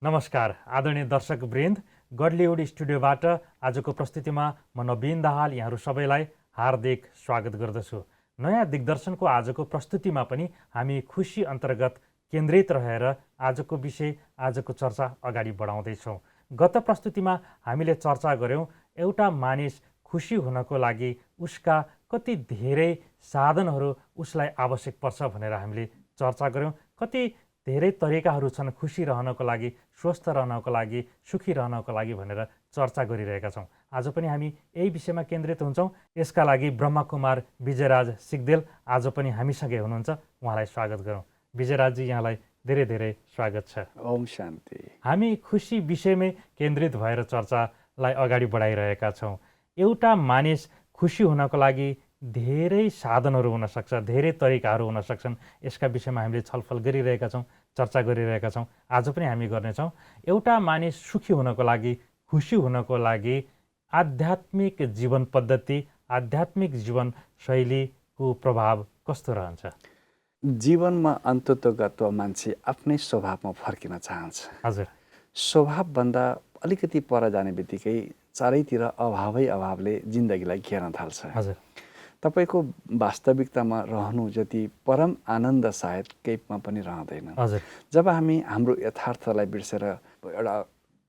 नमस्कार आदरणीय दर्शक वृन्द, गडलीवुड स्टुडियोबाट आजको प्रस्तुतिमा म नवीन दाहाल यहाँहरू सबैलाई हार्दिक स्वागत गर्दछु। नयाँ दिग्दर्शनको आजको प्रस्तुतिमा पनि हामी खुसी अन्तर्गत केन्द्रित रहेर आजको विषय, आजको चर्चा अगाडि बढाउँदैछौँ। गत प्रस्तुतिमा हामीले चर्चा गऱ्यौँ एउटा मानिस खुसी हुनको लागि उसका कति धेरै साधनहरू उसलाई आवश्यक पर्छ भनेर हामीले चर्चा गऱ्यौँ। कति धेरै तरिकाहरू छन् खुसी रहनको लागि, स्वस्थ रहनको लागि, सुखी रहनको लागि भनेर चर्चा गरिरहेका छौँ। आज पनि हामी यही विषयमा केन्द्रित हुन्छौँ। यसका लागि ब्रह्मकुमार विजयराज सिग्देल आज पनि हामीसँगै हुनुहुन्छ। उहाँलाई स्वागत गरौँ। विजयराजजी, यहाँलाई धेरै धेरै स्वागत छ। ओम शान्ति। हामी खुसी विषयमै केन्द्रित भएर चर्चालाई अगाडि बढाइरहेका छौँ। एउटा मानिस खुसी हुनको लागि धेरै साधनहरू हुन सक्छ, धेरै तरिकाहरू हुन सक्छन्। यसका विषयमा हामीले छलफल गरिरहेका छौँ, चर्चा गरिरहेका छौँ। आज पनि हामी गर्नेछौँ। एउटा मानिस सुखी हुनको लागि, खुसी हुनको लागि आध्यात्मिक जीवन पद्धति, आध्यात्मिक जीवन शैलीको प्रभाव कस्तो रहन्छ? जीवनमा अन्ततोगत्व मान्छे आफ्नै स्वभावमा फर्किन चाहन्छ। हजुर। स्वभावभन्दा अलिकति पर जाने बित्तिकै चारैतिर अभावले जिन्दगीलाई घेर्न थाल्छ। हजुर। तपाईँको वास्तविकतामा रहनु जति परम आनन्द सायद केहीमा पनि रहँदैन। हजुर। जब हामी हाम्रो यथार्थलाई बिर्सेर एउटा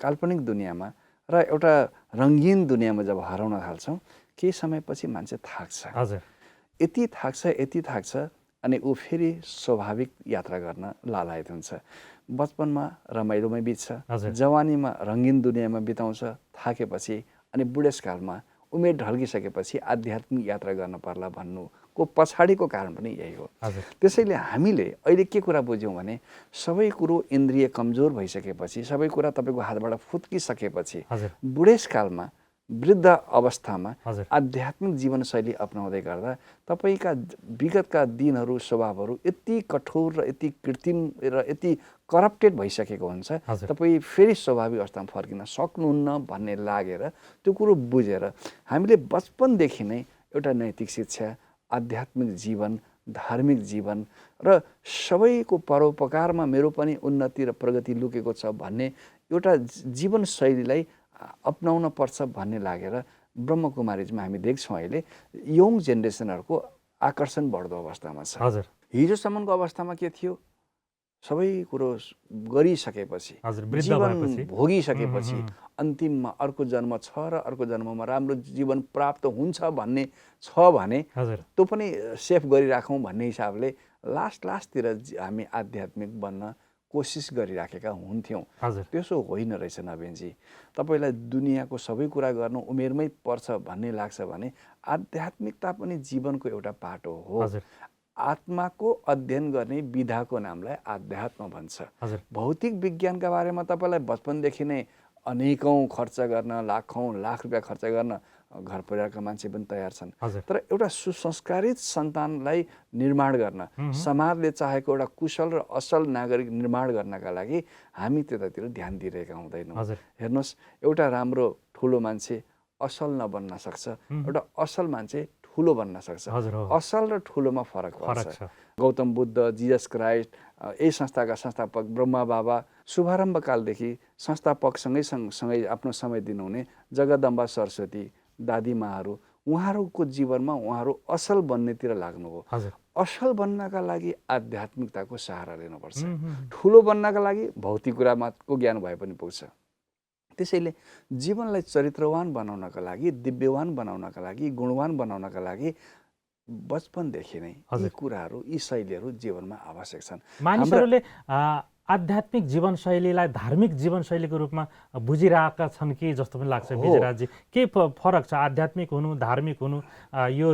काल्पनिक दुनियाँमा र एउटा रङ्गीन दुनियाँमा जब हराउन थाल्छौँ, केही समयपछि मान्छे थाक्छ। हजुर। यति थाक्छ अनि ऊ फेरि स्वाभाविक यात्रा गर्न लालायत हुन्छ। बचपनमा रमाइलोमै बित्छ, जवानीमा रङ्गीन दुनियाँमा बिताउँछ, थाकेपछि अनि बुढेसकालमा उमेर ढल्किसकेपछि आध्यात्मिक यात्रा गर्न पर्ला भन्नुको पछाडिको कारण पनि यही हो। त्यसैले हामीले अहिले के कुरा बुझ्यौँ भने सबै कुरो इन्द्रिय कमजोर भइसकेपछि, सबै कुरा तपाईँको हातबाट फुत्किसकेपछि बुढेसकालमा, वृद्ध अवस्थामा आध्यात्मिक जीवनशैली अपनाउँदै गर्दा तपाईँका विगतका दिनहरू, स्वभावहरू यति कठोर र यति कृत्रिम र यति करप्टेड भइसकेको हुन्छ, तपाईँ फेरि स्वाभाविक अवस्थामा फर्किन सक्नुहुन्न भन्ने लागेर त्यो कुरो बुझेर हामीले बचपनदेखि नै एउटा नैतिक शिक्षा, आध्यात्मिक जीवन, धार्मिक जीवन र सबैको परोपकारमा मेरो पनि उन्नति र प्रगति लुकेको छ भन्ने एउटा जीवनशैलीलाई अपनाउन पर्छ भन्ने लागेर ब्रह्मकुमारीजमा हामी देख्छौँ अहिले यङ जेनेरेसनहरूको आकर्षण बढ्दो अवस्थामा छ। हिजोसम्मको अवस्थामा के थियो? सबै कुरो गरिसकेपछि, जीवन भोगिसकेपछि अन्तिममा अर्को जन्म छ र अर्को जन्ममा राम्रो जीवन प्राप्त हुन्छ भन्ने छ भने त्यो पनि सेफ गरिराखौँ भन्ने हिसाबले लास्टतिर हामी आध्यात्मिक बन्न कोसिस गरिराखेका हुन्थ्यौँ। त्यसो होइन रहेछ नवीनजी। तपाईँलाई दुनियाँको सबै कुरा गर्नु उमेरमै पर्छ भन्ने लाग्छ भने आध्यात्मिकता पनि जीवनको एउटा पाटो हो। आत्माको अध्ययन गर्ने विधाको नामलाई आध्यात्म भन्छ। भौतिक विज्ञानका बारेमा तपाईँलाई बचपनदेखि नै अनेकौँ खर्च गर्न, लाख रुपियाँ खर्च गर्न घर परिवारका मान्छे पनि तयार छन्। तर एउटा सुसंस्कारित सन्तानलाई निर्माण गर्न, समाजले चाहेको एउटा कुशल र असल नागरिक निर्माण गर्नका लागि हामी त्यतातिर ध्यान दिइरहेका हुँदैनौँ। हेर्नुहोस्, एउटा राम्रो ठुलो मान्छे असल नबन्न सक्छ, एउटा असल मान्छे ठुलो बन्न सक्छ। असल र ठुलोमा फरक पर्छ। गौतम बुद्ध, जिजस क्राइस्ट, यही संस्थाका संस्थापक ब्रह्मा बाबा शुभारम्भकालदेखि संस्थापकसँगै आफ्नो समय दिनुहुने जगदम्बा सरस्वती दादीमाहरू, उहाँहरूको जीवनमा उहाँहरू असल बन्नेतिर लाग्नुभयो। असल बन्नका लागि आध्यात्मिकताको सहारा लिनुपर्छ। ठुलो बन्नका लागि भौतिक कुरामाको ज्ञान भए पनि पुग्छ। त्यसैले जीवनलाई चरित्रवान बनाउनका लागि, दिव्यवान बनाउनका लागि, गुणवान बनाउनका लागि बचपनदेखि नै यी कुराहरू, यी शैलीहरू जीवनमा आवश्यक छन्। मानिसहरूले आध्यात्मिक जीवनशैलीलाई धार्मिक जीवनशैलीको रूपमा बुझिरहेका छन् कि जस्तो पनि लाग्छ विजयराजजी। के फरक छ आध्यात्मिक हुनु, धार्मिक हुनु, यो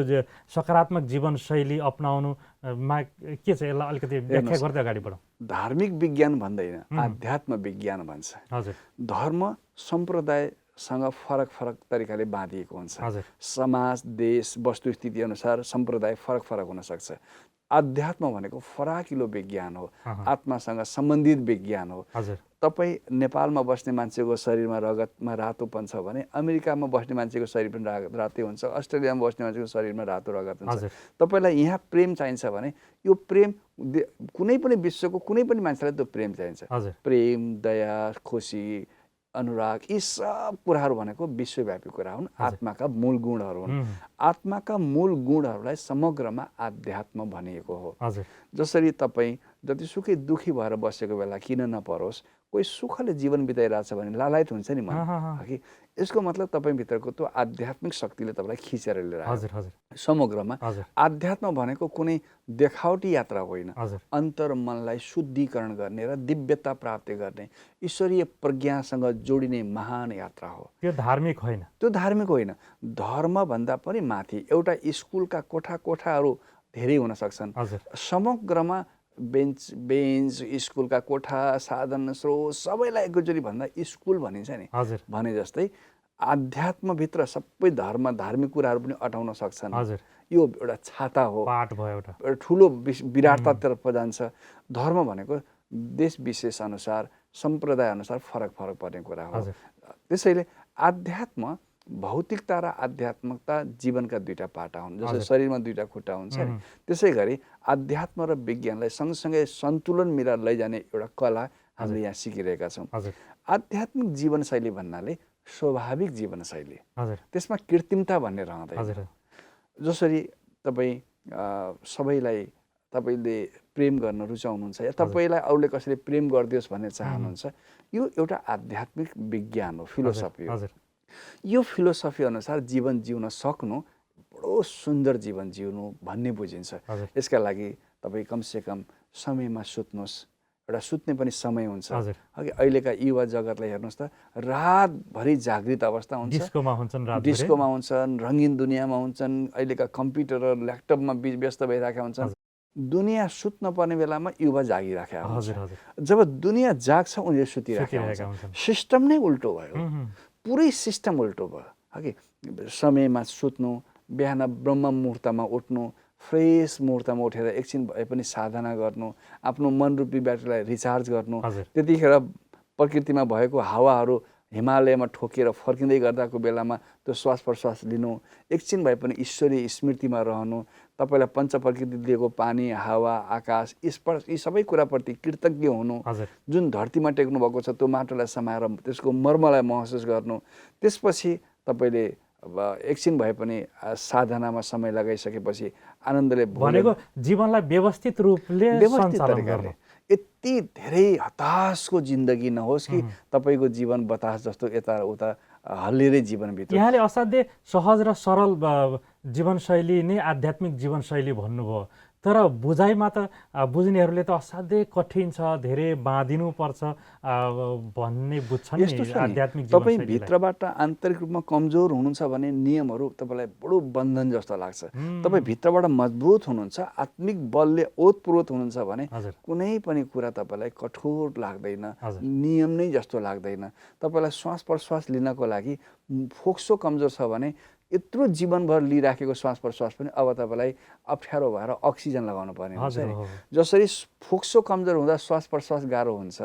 सकारात्मक जीवनशैली अपनाउनुमा के छ? यसलाई अलिकति व्याख्या गर्दै अगाडि बढौँ। धार्मिक विज्ञान भन्दैन, आध्यात्म विज्ञान भन्छ। धर्म सम्प्रदायसँग फरक तरिकाले बाँधिएको हुन्छ। समाज, देश, वस्तुस्थिति अनुसार सम्प्रदाय फरक हुन सक्छ। अध्यात्म भनेको फराकिलो विज्ञान हो, आत्मासँग सम्बन्धित विज्ञान हो। हजुर तपाईँ नेपालमा बस्ने मान्छेको शरीरमा रगतमा रातोपन छ भने अमेरिकामा बस्ने मान्छेको शरीर पनि रातै हुन्छ, अस्ट्रेलियामा बस्ने मान्छेको शरीरमा रातो रगत हुन्छ। तपाईँलाई यहाँ प्रेम चाहिन्छ भने यो प्रेम कुनै पनि विश्वको कुनै पनि मान्छेलाई त्यो प्रेम चाहिन्छ। प्रेम, दया, खुसी, अनुराग, यी सब कुराहरू भनेको विश्वव्यापी कुरा हुन्, आत्माका मूल गुणहरू हुन्। आत्माका मूल गुणहरूलाई समग्रमा आध्यात्म भनिएको हो। जसरी तपाईँ जतिसुकै दुखी भएर बसेको बेला किन नपरोस्, कोही सुखले जीवन बिताइरहेछ भने लालायत हुन्छ नि मन कि यसको मतलब तपाईँभित्रको त्यो आध्यात्मिक शक्तिले तपाईँलाई खिचेर लिएर आयो। समग्रमा आध्यात्म भनेको कुनै देखावटी यात्रा होइन, अन्तर मनलाई शुद्धिकरण गर्ने र दिव्यता प्राप्त गर्ने ईश्वरीय प्रज्ञासँग जोडिने महान यात्रा हो। त्यो धार्मिक होइन, त्यो धार्मिक होइन। धर्मभन्दा पनि माथि एउटा स्कुलका कोठाहरू धेरै हुन सक्छन्, समग्रमा बेन्च स्कुलका कोठा, साधन स्रोत सबैलाई एकैचोटि भन्दा स्कुल भनिन्छ नि, भने जस्तै आध्यात्मभित्र सबै धार्मिक कुराहरू पनि अटाउन सक्छन्। यो एउटा छाता हो, पाठ भयो, एउटा ठुलो विराटतातर्फ जान्छ। धर्म भनेको देश विशेष अनुसार, सम्प्रदाय अनुसार फरक पर्ने कुरा हो। त्यसैले आध्यात्म, भौतिकता र आध्यात्मिकता जीवनका दुईटा पाटा हुन्। जस्तै शरीरमा दुईटा खुट्टा हुन्छ नि, त्यसै गरी आध्यात्म र विज्ञानलाई सँगसँगै सन्तुलन मिलाएर लैजाने एउटा कला हामीले यहाँ सिकिरहेका छौँ। आध्यात्मिक जीवनशैली भन्नाले स्वाभाविक जीवनशैली, त्यसमा कृत्रिमता भन्ने रहँदैन। जसरी तपाईँ सबैलाई तपाईँले प्रेम गर्न रुचाउनुहुन्छ या तपाईँलाई अरूले कसैले प्रेम गरिदियोस् भन्ने चाहनुहुन्छ, यो एउटा आध्यात्मिक विज्ञान हो, फिलोसफी हो। यो फिलोसफी अनुसार जीवन जिउन सक्नु बडो सुन्दर जीवन जिउनु भन्ने बुझिन्छ। यसका लागि तपाईँ कमसेकम समयमा सुत्नुहोस्, एउटा सुत्ने पनि समय हुन्छ। अघि अहिलेका युवा जगतलाई हेर्नुहोस् त, रातभरि जागृत अवस्था हुन्छ, डिस्कोमा हुन्छन्, रङ्गीन दुनियाँमा हुन्छन्, अहिलेका कम्प्युटर र ल्यापटपमा व्यस्त भइरहेका हुन्छन्। दुनियाँ सुत्न पर्ने बेलामा युवा जागिरहेका हुन्छ। जब दुनियाँ जाग्छ उनीहरू सुतिरहेका हुन्छन्। सिस्टम नै उल्टो भयो, पुरै सिस्टम उल्टो भयो। कि समयमा सुत्नु, बिहान ब्रह्म मुहुर्तमा उठ्नु, फ्रेस मुहुर्तमा उठेर एकछिन भए पनि साधना गर्नु, आफ्नो मनरूपी ब्याट्रीलाई रिचार्ज गर्नु, त्यतिखेर प्रकृतिमा भएको हावाहरू हिमालयमा ठोकेर फर्किँदै गर्दाको बेलामा त्यो श्वास प्रश्वास लिनु, एकछिन भए पनि ईश्वरीय स्मृतिमा रहनु, तपाईँलाई पञ्च प्रकृति दिएको पानी, हावा, आकाश, यी सबै कुराप्रति कृतज्ञ हुनु, जुन धरतीमा टेक्नु भएको छ त्यो माटोलाई समाएर त्यसको मर्मलाई महसुस गर्नु। त्यसपछि तपाईँले एकछिन भए पनि साधनामा समय लगाइसकेपछि आनन्दले भनेको जीवनलाई व्यवस्थित रूपले सञ्चालन गर्ने। यति धेरै हताशको जिन्दगी नहोस् कि तपाईँको जीवन बतास जस्तो यता उता हल्लिएर जीवनभित्र। यहाँले असाध्यै सहज र सरल जीवनशैली नै आध्यात्मिक जीवनशैली भन्नुभयो, तर बुझाइमा त बुझ्नेहरूले त असाध्यै कठिन छ, धेरै बाँधिनु पर्छ भन्ने बुझ्छन् नि आध्यात्मिक जीवनशैली। तपाईँ भित्रबाट आन्तरिक रूपमा कमजोर हुनुहुन्छ भने नियमहरू तपाईँलाई बडो बन्धन जस्तो लाग्छ। तपाईँ भित्रबाट मजबुत हुनुहुन्छ, आत्मिक बलले ओतप्रोत हुनुहुन्छ भने कुनै पनि कुरा तपाईँलाई कठोर लाग्दैन, नियम नै जस्तो लाग्दैन। तपाईँलाई श्वास प्रश्वास लिनको लागि फोक्सो कमजोर छ भने यत्रो जीवनभर लिइराखेको श्वास प्रश्वास पनि अब तपाईँलाई अप्ठ्यारो भएर अक्सिजन लगाउनु पर्ने हुन्छ नि। जसरी फोक्सो कमजोर हुँदा श्वास प्रश्वास गाह्रो हुन्छ,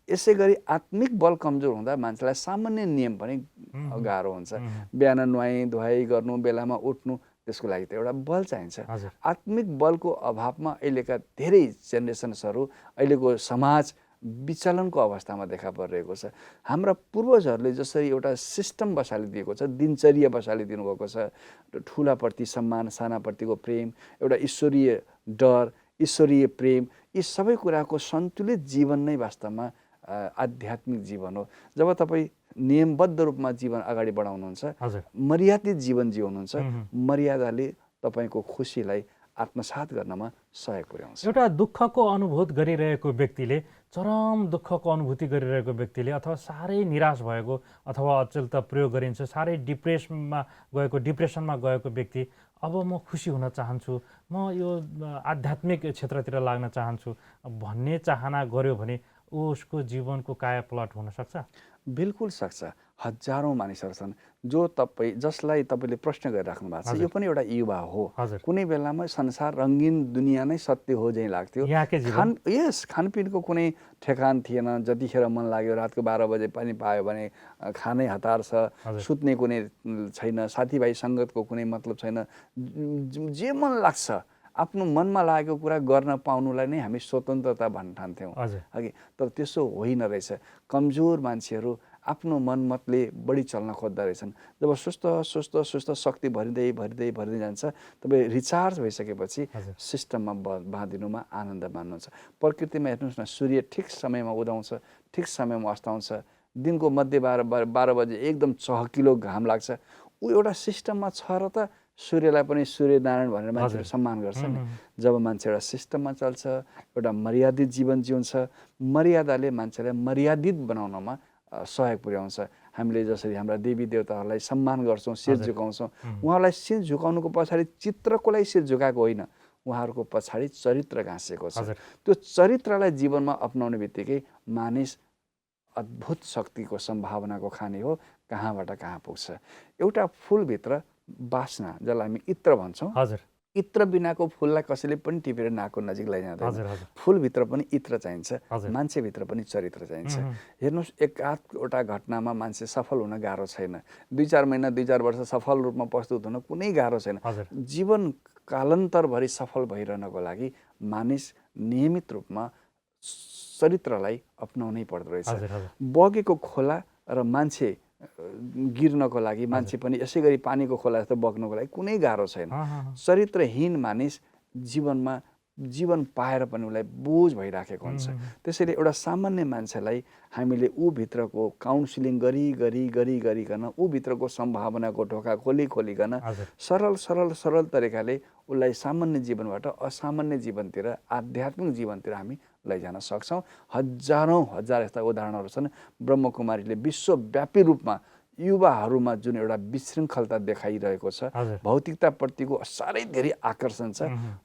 यसै गरी आत्मिक बल कमजोर हुँदा मान्छेलाई सामान्य नियम पनि गाह्रो हुन्छ। बिहान नुहाई धुवाई गर्नु, बेलामा उठ्नु, त्यसको लागि त एउटा बल चाहिन्छ। आत्मिक बलको अभावमा अहिलेका धेरै जेनेरेसन्सहरू, अहिलेको समाज विचलनको अवस्थामा देखा परिरहेको छ। हाम्रा पूर्वजहरूले जसरी एउटा सिस्टम बसालिदिएको छ, दिनचर्या बसालिदिनु भएको छ, ठुलाप्रति सम्मान, सानाप्रतिको प्रेम, एउटा ईश्वरीय डर, ईश्वरीय प्रेम, यी सबै कुराको सन्तुलित जीवन नै वास्तवमा आध्यात्मिक जीवन हो। जब तपाईँ नियमबद्ध रूपमा जीवन अगाडि बढाउनुहुन्छ, मर्यादित जीवन जिउनुहुन्छ, मर्यादाले तपाईँको खुसीलाई आत्मसात गर्नमा सहयोग पुर्याउँछ। एउटा दुःखको अनुभूति गरिरहेको व्यक्तिले, चरम दुःखको अनुभूति गरिरहेको व्यक्तिले, अथवा साह्रै निराश भएको अथवा अचेल त प्रयोग गरिन्छ, साह्रै डिप्रेसनमा गएको व्यक्ति अब म खुसी हुन चाहन्छु, म यो आध्यात्मिक क्षेत्रतिर लाग्न चाहन्छु भन्ने चाहना गर्यो भने उसको जीवनको कायापलट हुन सक्छ। बिल्कुल सक्छ। हजारौँ मानिसहरू छन् जसलाई तपाईँले प्रश्न गरिराख्नु भएको छ। यो पनि एउटा युवा हो। कुनै बेलामा संसार रङ्गीन दुनियाँ नै सत्य हो झैँ लाग्थ्यो। खानपिनको कुनै ठेकान थिएन। जतिखेर मन लाग्यो रातको 12 बजे पनि पायो भने खानै हतार छ। सुत्ने कुनै छैन। साथीभाइ सङ्गतको कुनै मतलब छैन। जे मन लाग्छ आफ्नो मनमा लागेको कुरा गर्न पाउनुलाई नै हामी स्वतन्त्रता भन्न ठान्थ्यौँ अघि। तर त्यसो होइन रहेछ। कमजोर मान्छेहरू आफ्नो मनमतले बढी चल्न खोज्दो रहेछन्। जब सुस्त शक्ति भरिँदै जान्छ, तपाईँ रिचार्ज भइसकेपछि सिस्टममा बाँधिनुमा आनन्द मान्नुहुन्छ। प्रकृतिमा हेर्नुहोस् न, सूर्य ठिक समयमा उदाउँछ, ठिक समयमा अस्ताउँछ। दिनको मध्य 12 बजे एकदम चहकिलो घाम लाग्छ। ऊ एउटा सिस्टममा छ र त सूर्यलाई पनि सूर्यनारायण भनेर मान्छेले सम्मान गर्छ नि। जब मान्छे एउटा सिस्टममा चल्छ, एउटा मर्यादित जीवन जिउँछ, मर्यादाले मान्छेलाई मर्यादित बनाउनमा सहयोग पुर्याउँछ। हामीले जसरी हाम्रा देवी देवताहरूलाई सम्मान गर्छौँ, शिर झुकाउँछौँ, उहाँलाई शिर झुकाउनुको पछाडि चित्रको लागि शिर झुकाएको होइन, उहाँहरूको पछाडि चरित्र गाँसिएको छ। त्यो चरित्रलाई जीवनमा अपनाउने बित्तिकै मानिस अद्भुत शक्तिको सम्भावनाको खानी हो। कहाँबाट कहाँ पुग्छ। एउटा फुलभित्र बास्ना, जसलाई हामी इत्र भन्छौँ, इत्र बिनाको फुललाई कसैले पनि टिपेर नाकको नजिक लैजाँदैन। फुलभित्र पनि इत्र चाहिन्छ, मान्छेभित्र पनि चरित्र चाहिन्छ। हेर्नुहोस्, एकाधवटा घटनामा मान्छे सफल हुन गाह्रो छैन। 2-4 महिना 2-4 वर्ष सफल रूपमा प्रस्तुत हुन कुनै गाह्रो छैन। जीवन कालान्तरभरि सफल भइरहनको लागि मानिस नियमित रूपमा चरित्रलाई अपनाउनै पर्दो रहेछ। बगेको खोला र मान्छे गिर्नको लागि, मान्छे पनि यसै गरी पानीको खोला जस्तो बग्नको लागि कुनै गाह्रो छैन। चरित्रहीन मानिस जीवन पाएर पनि उसलाई बोझ भइराखेको हुन्छ। त्यसैले एउटा सामान्य मान्छेलाई हामीले भित्रको काउन्सिलिङ गरिकन भित्रको सम्भावनाको ढोका खोलिकन सरल तरिकाले उसलाई सामान्य जीवनबाट असामान्य जीवनतिर, आध्यात्मिक जीवनतिर हामी लैजान सक्छौँ। हजार यस्ता उदाहरणहरू छन्। ब्रह्मकुमारीले विश्वव्यापी रूपमा युवाहरूमा जुन एउटा विशृङ्खलता देखाइरहेको छ, भौतिकताप्रतिको साह्रै धेरै आकर्षण छ।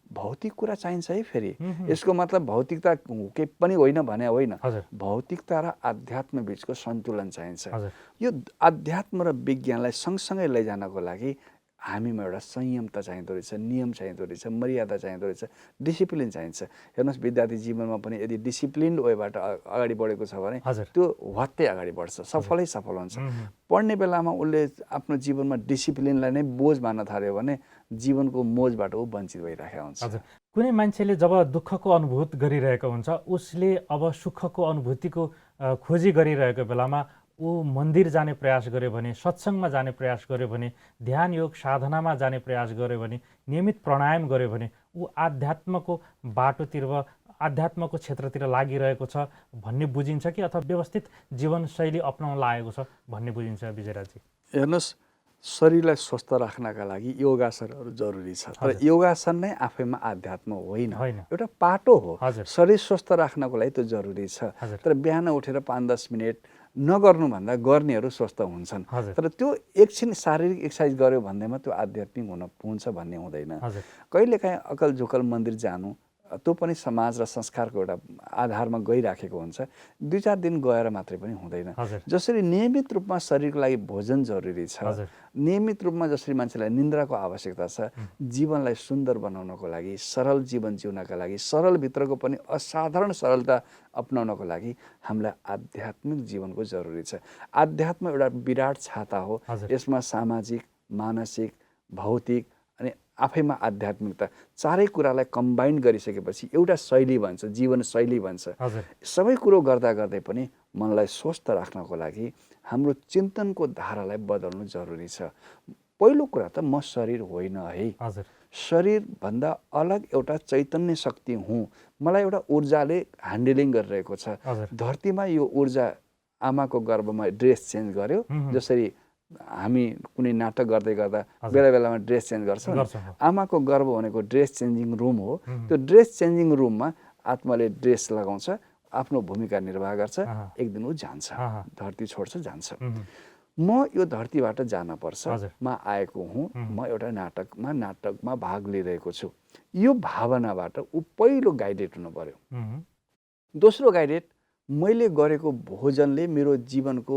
भौतिक कुरा चाहिन्छ है फेरि। यसको मतलब भौतिकता केही पनि होइन भने होइन। भौतिकता र आध्यात्म बिचको सन्तुलन चाहिन्छ। यो आध्यात्म र विज्ञानलाई सँगसँगै लैजानको लागि हामीमा एउटा संयमता चाहिँदो रहेछ, नियम चाहिँदो रहेछ, मर्यादा चाहिँदो रहेछ, डिसिप्लिन चाहिन्छ। हेर्नुहोस्, विद्यार्थी जीवनमा पनि यदि डिसिप्लिन्ड वेबाट अगाडि बढेको छ भने त्यो वात्तै अगाडि बढ्छ, सफल हुन्छ। पढ्ने बेलामा उसले आफ्नो जीवनमा डिसिप्लिनलाई नै बोझ मान्न थाल्यो भने जीवनको मोजबाट ऊ वञ्चित भइरहेको हुन्छ। कुनै मान्छेले जब दुःखको अनुभूत गरिरहेको हुन्छ, उसले अब सुखको अनुभूतिको खोजी गरिरहेको बेलामा ऊ मन्दिर जाने प्रयास गर्यो भने, सत्सङ्गमा जाने प्रयास गर्यो भने, ध्यान योग साधनामा जाने प्रयास गर्यो भने, नियमित प्राणायाम गर्यो भने ऊ आध्यात्मको बाटोतिर, आध्यात्मको क्षेत्रतिर लागिरहेको छ भन्ने बुझिन्छ कि अथवा व्यवस्थित जीवनशैली अपनाउन लागेको छ भन्ने बुझिन्छ विजयराजजी? हेर्नुहोस्, शरीरलाई स्वस्थ राख्नका लागि योगासनहरू जरुरी छ। तर योगासन नै आफैमा आध्यात्म होइन, एउटा पाटो हो। शरीर स्वस्थ राख्नको लागि त्यो जरुरी छ। तर बिहान उठेर 5-10 मिनट नगर्नुभन्दा गर्नेहरू स्वस्थ हुन्छन्। तर त्यो एकछिन शारीरिक एक्सर्साइज गर्यो भन्दैमा त्यो आध्यात्मिक हुन पुग्छ भन्ने हुँदैन। कहिलेकाहीँ अकल झुकल मन्दिर जानु त्यो पनि समाज र संस्कारको एउटा आधारमा गइराखेको हुन्छ। 2-4 दिन गएर मात्रै पनि हुँदैन। जसरी नियमित रूपमा शरीरको लागि भोजन जरुरी छ, नियमित रूपमा जसरी मान्छेलाई निन्द्राको आवश्यकता छ, जीवनलाई सुन्दर बनाउनको लागि, सरल जीवन जिउनका लागि, सरल भित्रको पनि असाधारण सरलता अपनाउनको लागि हामीलाई आध्यात्मिक जीवनको जरुरी छ। आध्यात्म एउटा विराट छाता हो। यसमा सामाजिक, मानसिक, भौतिक अनि आफैमा आध्यात्मिकता चारै कुरालाई कम्बाइन गरिसकेपछि एउटा शैली भन्छ, जीवन शैली भन्छ। सबै कुरो गर्दा गर्दै पनि मनलाई स्वस्थ राख्नको लागि हाम्रो चिन्तनको धारालाई बदल्नु जरुरी छ। पहिलो कुरा त म शरीर होइन है, शरीरभन्दा अलग एउटा चैतन्य शक्ति हुँ। मलाई एउटा ऊर्जाले ह्यान्डलिङ गरिरहेको छ। धरतीमा यो ऊर्जा आमाको गर्भमा ड्रेस चेन्ज गर्यो, जसरी हामी कुनै नाटक गर्दै गर्दा बेला बेलामा ड्रेस चेन्ज गर्छौँ। आमाको गर्भ भनेको ड्रेस चेन्जिङ रुम हो। त्यो ड्रेस चेन्जिङ रुममा आत्माले ड्रेस लगाउँछ, आफ्नो भूमिका निर्वाह गर्छ, एक दिन ऊ जान्छ, धरती छोड्छ, जान्छ। म यो धरतीबाट जान पर्छ, म आएको हुँ, म एउटा नाटकमा भाग लिइरहेको छु। यो भावनाबाट ऊ पहिलो गाइडेड हुनु पर्यो। दोस्रो गाइडेड, मैले गरेको भोजनले मेरो जीवनको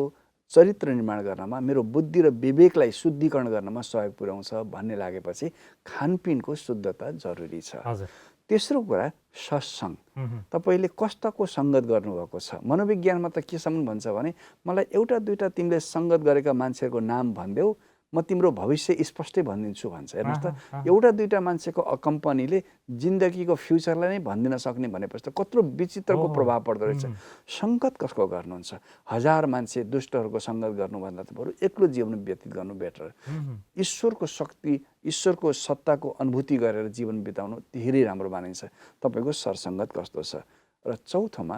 चरित्र निर्माण गर्नमा, मेरो बुद्धि र विवेकलाई शुद्धिकरण गर्नमा सहयोग पुर्याउँछ भन्ने लागेपछि खानपिनको शुद्धता जरुरी छ। तेस्रो कुरा सत्सङ्ग। तपाईँले कस्ताको सङ्गत गर्नुभएको छ। मनोविज्ञानमा त केसम्म भन्छ भने मलाई एउटा दुईटा तिमीले सङ्गत गरेका मान्छेहरूको नाम भनिदेऊ, म तिम्रो भविष्य स्पष्टै भनिदिन्छु भन्छ। हेर्नुहोस् त, एउटा दुईटा मान्छेको कम्पनीले जिन्दगीको फ्युचरलाई नै भनिदिन सक्ने भनेपछि त कत्रो विचित्रको प्रभाव पर्दो रहेछ। सङ्गत कसको गर्नुहुन्छ? 1000 मान्छे दुष्टहरूको सङ्गत गर्नुभन्दा त बरु एक्लो जीवन व्यतीत गर्नु बेटर। ईश्वरको शक्ति, ईश्वरको सत्ताको अनुभूति गरेर जीवन बिताउनु धेरै राम्रो मानिन्छ। तपाईँको सरसङ्गत कस्तो छ? र चौथोमा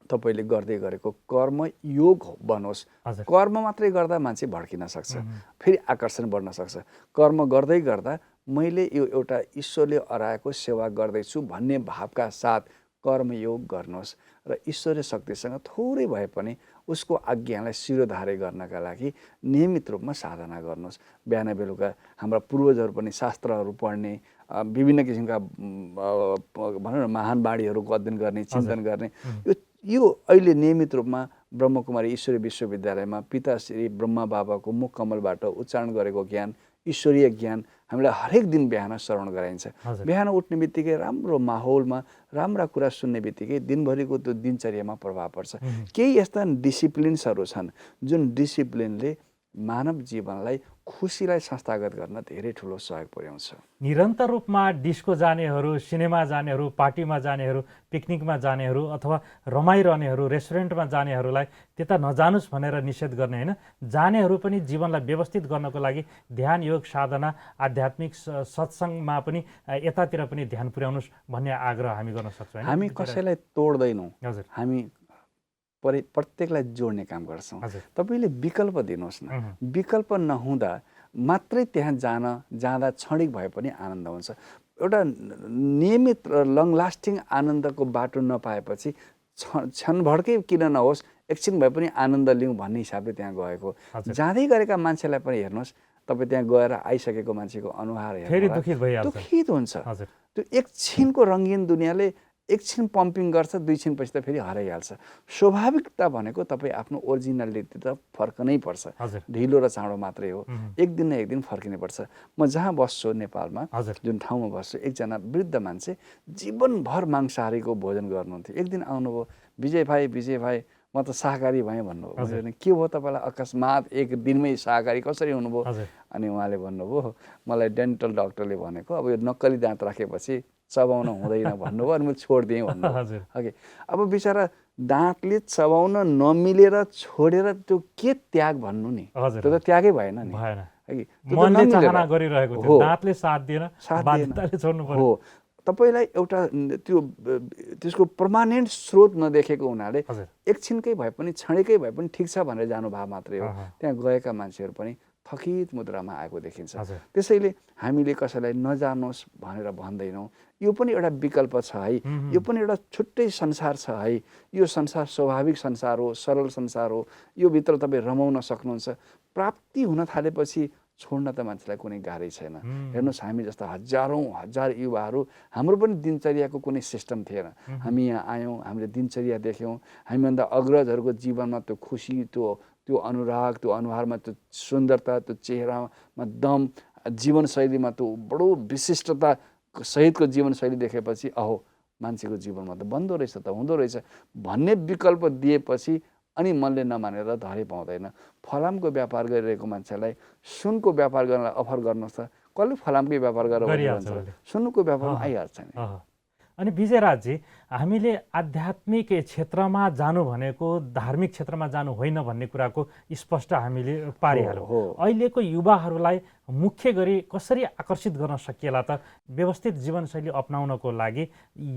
तपाईँले गर्दै गरेको कर्मयोग बनोस्। कर्म मात्रै गर्दा मान्छे भड्किन सक्छ, फेरि आकर्षण बढ्न सक्छ। कर्म गर्दै गर्दा मैले यो एउटा ईश्वरले अराएको सेवा गर्दैछु भन्ने भावका साथ कर्मयोग गर्नुहोस् र ईश्वरीय शक्तिसँग थोरै भए पनि उसको आज्ञालाई शिरोधार्य गर्नका लागि नियमित रूपमा साधना गर्नुहोस्। बिहान बेलुका हाम्रा पूर्वजहरू पनि शास्त्रहरू पढ्ने, विभिन्न किसिमका भनौँ न महान बाणीहरूको अध्ययन गर्ने, चिन्तन गर्ने, यो अहिले नियमित रूपमा ब्रह्मकुमारी ईश्वरीय विश्वविद्यालयमा पिता श्री ब्रह्मा बाबाको मुख कमलबाट उच्चारण गरेको ज्ञान, ईश्वरीय ज्ञान हामीलाई हरेक दिन बिहान श्रवण गराइन्छ। बिहान उठ्ने बित्तिकै राम्रो माहौलमा राम्रा कुरा सुन्ने बित्तिकै दिनभरिको त्यो दिनचर्यामा प्रभाव पर्छ। केही यस्ता डिसिप्लिन्सहरू छन् जुन डिसिप्लिनले मानव जीवनलाई, खुसीलाई संस्थागत गर्न धेरै ठुलो सहयोग पुर्याउँछ। निरन्तर रूपमा डिस्को जानेहरू, सिनेमा जानेहरू, पार्टीमा जानेहरू, पिकनिकमा जानेहरू अथवा रमाइरहनेहरू, रेस्टुरेन्टमा जानेहरूलाई त्यता नजानुस् भनेर निषेध गर्ने होइन, जानेहरू पनि जीवनलाई व्यवस्थित गर्नको लागि ध्यान, योग, साधना, आध्यात्मिक सत्सङ्गमा पनि यतातिर पनि ध्यान पुर्याउनुहोस् भन्ने आग्रह हामी गर्न सक्छौँ। हामी कसैलाई तोड्दैनौँ, हामी प्रत्येकलाई जोड्ने काम गर्छौँ। तपाईँले विकल्प दिनुहोस् न। विकल्प नहुँदा मात्रै त्यहाँ जाँदा क्षणिक भए पनि आनन्द हुन्छ। एउटा नियमित र लङ लास्टिङ आनन्दको बाटो नपाएपछि क्षणभरकै किन नहोस् एकछिन भए पनि आनन्द लिउँ भन्ने हिसाबले त्यहाँ गएको। जाँदै गरेका मान्छेलाई पनि हेर्नुहोस्, तपाईँ त्यहाँ गएर आइसकेको मान्छेको अनुहार हेर्नु दुखित हुन्छ। त्यो एकछिनको रङ्गीन दुनियाँले एकछिन पम्पिङ गर्छ, 2 छिनपछि त फेरि हराइहाल्छ। स्वाभाविकता भनेको तपाईँ आफ्नो ओरिजिनालिटी त फर्कनै पर्छ। ढिलो र चाँडो मात्रै हो, एक दिन न एक दिन फर्किनै पर्छ। म जहाँ बस्छु नेपालमा, जुन ठाउँमा बस्छु, एकजना वृद्ध मान्छे जीवनभर मांसाहारीको भोजन गर्नुहुन्थ्यो। एक दिन आउनुभयो, विजय भाइ म त शाकाहारी भएँ भन्नुभयो। के भयो तपाईँलाई अकस्मात एक दिनमै शाकाहारी कसरी हुनुभयो? अनि उहाँले भन्नुभयो, मलाई डेन्टल डक्टरले भनेको अब यो नक्कली दाँत राखेपछि चबाउन हुँदैन भन्नुभयो, अनि म छोडिदिएँ भन्नुभयो। ओके, अब बिचरा दाँतले चबाउन नमिलेर छोडेर त्यो के त्याग भन्नु नि, त्यो त त्यागै भएन नि। हो, तपाईँलाई एउटा त्यसको पर्मानेन्ट स्रोत नदेखेको हुनाले एकछिनकै भए पनि क्षणिकै भए पनि ठिक छ भनेर जानुभयो मात्रै हो। त्यहाँ गएका मान्छेहरू पनि थकित मुद्रामा आएको देखिन्छ। त्यसैले हामीले कसैलाई नजानुहोस् भनेर भन्दैनौँ। यो पनि एउटा विकल्प छ है, यो पनि एउटा छुट्टै संसार छ है। यो संसार स्वाभाविक संसार हो, सरल संसार हो। यो भित्र तपाईँ रमाउन सक्नुहुन्छ। प्राप्ति हुन थालेपछि छोड्न त मान्छेलाई कुनै गाह्रै छैन। हेर्नुहोस्, हामी जस्ता हजार युवाहरू, हाम्रो पनि दिनचर्याको कुनै सिस्टम थिएन। हामी यहाँ आयौँ, हामीले दिनचर्या देख्यौँ। हामीभन्दा अग्रजहरूको जीवनमा त्यो खुसी, त्यो अनुराग, त्यो अनुहारमा त्यो सुन्दरता, त्यो चेहरामा दम, जीवनशैलीमा त्यो बडो विशिष्टता सहितको जीवनशैली देखेपछि अहो मान्छेको जीवनमा त बन्दो रहेछ त, हुँदो रहेछ भन्ने विकल्प दिएपछि अनि मनले नमानेर धरै पाउँदैन। फलामको व्यापार गरिरहेको मान्छेलाई सुनको व्यापार गर्नलाई अफर गर्नुहोस् त, कसले फलामकै व्यापार गरेर भन्छ? सुनको व्यापारमा आइहाल्छ नि। अनि विजयराजजी, हामीले आध्यात्मिक क्षेत्रमा जानु भनेको धार्मिक क्षेत्रमा जानु होइन भन्ने कुराको स्पष्ट हामीले पारिहाल्यौँ। अहिलेको युवाहरूलाई मुख्य गरी कसरी आकर्षित गर्न सकिएला त? व्यवस्थित जीवनशैली अपनाउनको लागि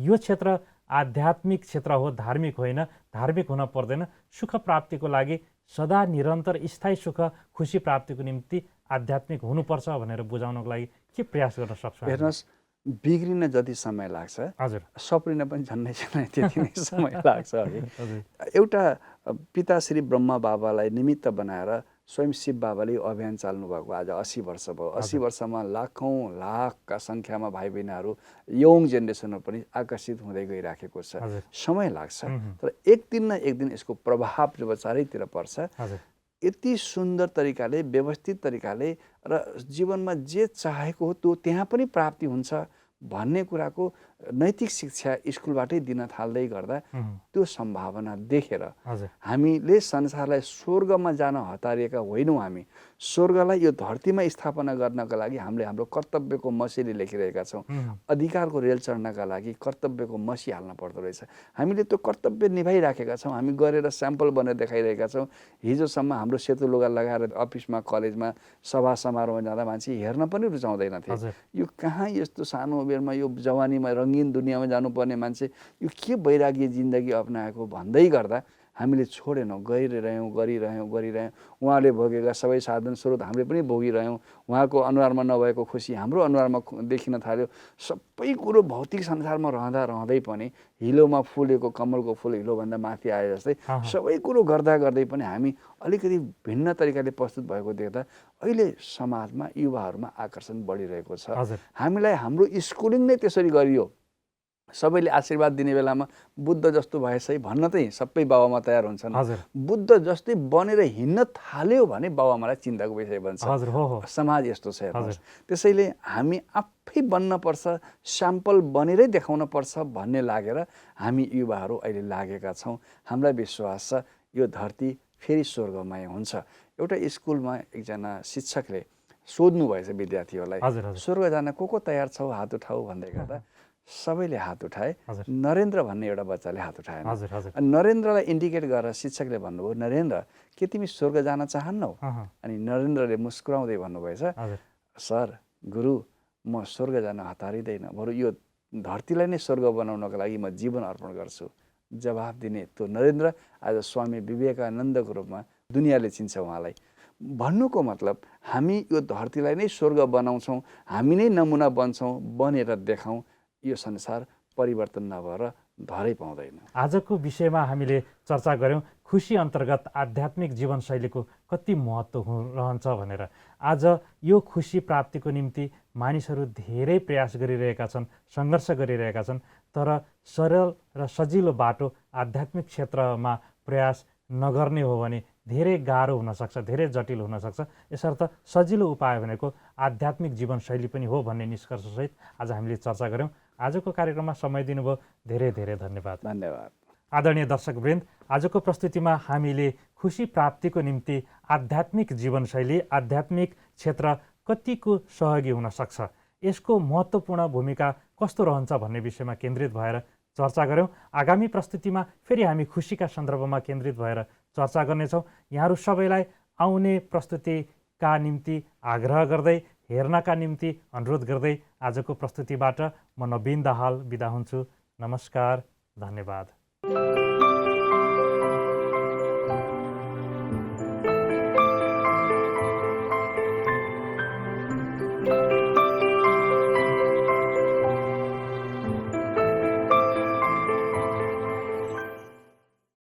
यो क्षेत्र आध्यात्मिक क्षेत्र हो, धार्मिक होइन। धार्मिक हुन पर्दैन। सुख प्राप्तिको लागि सदा निरन्तर स्थायी सुख, खुसी प्राप्तिको निम्ति आध्यात्मिक हुनुपर्छ भनेर बुझाउनको लागि के प्रयास गर्न सक्छौँ? हेर्नुहोस्, बिग्रिन जति समय लाग्छ, सप्रिन पनि झन्डै त्यति नै समय लाग्छ। एउटा पिता श्री ब्रह्मा बाबालाई निमित्त बनाएर स्वयं शिव बाबाले यो अभियान चाल्नु भएको आज 80 वर्ष भयो। 80 वर्षमा लाखका सङ्ख्यामा भाइ बहिनीहरू यङ जेनेरेसनमा पनि आकर्षित हुँदै गइराखेको छ। समय लाग्छ, तर एक दिन न एक दिन यसको प्रभाव जब चारैतिर पर्छ, यति सुन्दर तरिकाले, व्यवस्थित तरिकाले र जीवनमा जे चाहेको हो त्यो त्यहाँ पनि प्राप्ति हुन्छ भन्ने कुराको नैतिक शिक्षा स्कुलबाटै दिन थाल्दै गर्दा त्यो सम्भावना देखेर हामीले संसारलाई स्वर्गमा जान हतारिएका होइनौँ। हामी स्वर्गलाई यो धरतीमा स्थापना गर्नका लागि हामीले हाम्रो कर्तव्यको मसीले लेखिरहेका छौँ। अधिकारको रेल चढ्नका लागि कर्तव्यको मसी हाल्न पर्दो रहेछ। हामीले त्यो कर्तव्य निभाइराखेका छौँ। हामी गरेर स्याम्पल बनेर देखाइरहेका छौँ। हिजोसम्म हाम्रो सेतो लुगा लगाएर अफिसमा, कलेजमा, सभा समारोहमा जाँदा मान्छे हेर्न पनि रुचाउँदैनथे। यो कहाँ यस्तो सानो उमेरमा यो जवानीमा रङ्गीन दुनियाँमा जानुपर्ने मान्छे यो के वैराग्य जिन्दगी अप्नाएको भन्दै गर्दा हामीले छोडेनौँ, गरिरह्यौँ। उहाँले भोगेका सबै साधन स्रोत हामीले पनि भोगिरह्यौँ। उहाँको अनुहारमा नभएको खुसी हाम्रो अनुहारमा देखिन थाल्यो। सबै कुरो भौतिक संसारमा रहँदै पनि हिलोमा फुलेको कमलको फुल हिलोभन्दा माथि आए जस्तै सबै कुरो गर्दै पनि हामी अलिकति भिन्न तरिकाले प्रस्तुत भएको देख्दा अहिले समाजमा युवाहरूमा आकर्षण बढिरहेको छ। हामीलाई हाम्रो स्कुलिङ नै त्यसरी गरियो। सबैले आशीर्वाद दिने बेलामा बुद्ध जस्तो भएछ है भन्न चाहिँ सबै बाबामा तयार हुन्छन्। बुद्ध जस्तै बनेर हिँड्न थाल्यो भने बाबामालाई चिन्ताको विषय बन्छ। समाज यस्तो छ हेर्नुहोस्। त्यसैले हामी आफै बन्नपर्छ, स्याम्पल बनेरै देखाउन पर्छ भन्ने लागेर हामी युवाहरू अहिले लागेका छौँ। हामीलाई विश्वास छ यो धरती फेरि स्वर्गमय हुन्छ। एउटा स्कुलमा एकजना शिक्षकले सोध्नु भएछ विद्यार्थीहरूलाई, स्वर्ग जान को तयार छौ हात उठाऊ भन्दै गर्दा सबैले हात उठाए। नरेन्द्र भन्ने एउटा बच्चाले हात उठाएन। नरेन्द्रलाई इन्डिकेट गरेर शिक्षकले भन्नुभयो, नरेन्द्र के तिमी स्वर्ग जान चाहन्नौ? अनि नरेन्द्रले मुस्कुराउँदै भन्नुभएछ, सर गुरु म स्वर्ग जान हतारिँदैन, बरु यो धरतीलाई नै स्वर्ग बनाउनको लागि म जीवन अर्पण गर्छु। जवाफ दिने त्यो नरेन्द्र आज स्वामी विवेकानन्दको रूपमा दुनियाँले चिन्छ उहाँलाई। भन्नुको मतलब हामी यो धरतीलाई नै स्वर्ग बनाउँछौँ, हामी नै नमुना बन्छौँ, बनेर देखाउँ। यो संसार परिवर्तन नभएर धरै पाउँदैन। आजको विषयमा हामीले चर्चा गऱ्यौँ खुसी अन्तर्गत आध्यात्मिक जीवनशैलीको कति महत्त्व रहन्छ भनेर। आज यो खुसी प्राप्तिको निम्ति मानिसहरू धेरै प्रयास गरिरहेका छन्, सङ्घर्ष गरिरहेका छन्, तर सरल र सजिलो बाटो आध्यात्मिक क्षेत्रमा प्रयास नगर्ने हो भने धेरै गाह्रो हुनसक्छ, धेरै जटिल हुनसक्छ। यसर्थ सजिलो उपाय भनेको आध्यात्मिक जीवनशैली पनि हो भन्ने निष्कर्षसहित आज हामीले चर्चा गऱ्यौँ। आजको कार्यक्रममा समय दिनुभयो, धेरै धेरै धन्यवाद। आदरणीय दर्शकवृन्द, आजको प्रस्तुतिमा हामीले खुसी प्राप्तिको निम्ति आध्यात्मिक जीवनशैली, आध्यात्मिक क्षेत्र कतिको सहयोगी हुन सक्छ, यसको महत्त्वपूर्ण भूमिका कस्तो रहन्छ भन्ने विषयमा केन्द्रित भएर चर्चा गऱ्यौँ। आगामी प्रस्तुतिमा फेरि हामी खुसीका सन्दर्भमा केन्द्रित भएर चर्चा गर्नेछौँ। यहाँहरू सबैलाई आउने प्रस्तुतिका निम्ति आग्रह गर्दै, हेर्नका निम्ति अनुरोध गर्दै आजको प्रस्तुतिबाट म नवीन दाहाल बिदा हुन्छु। नमस्कार, धन्यवाद।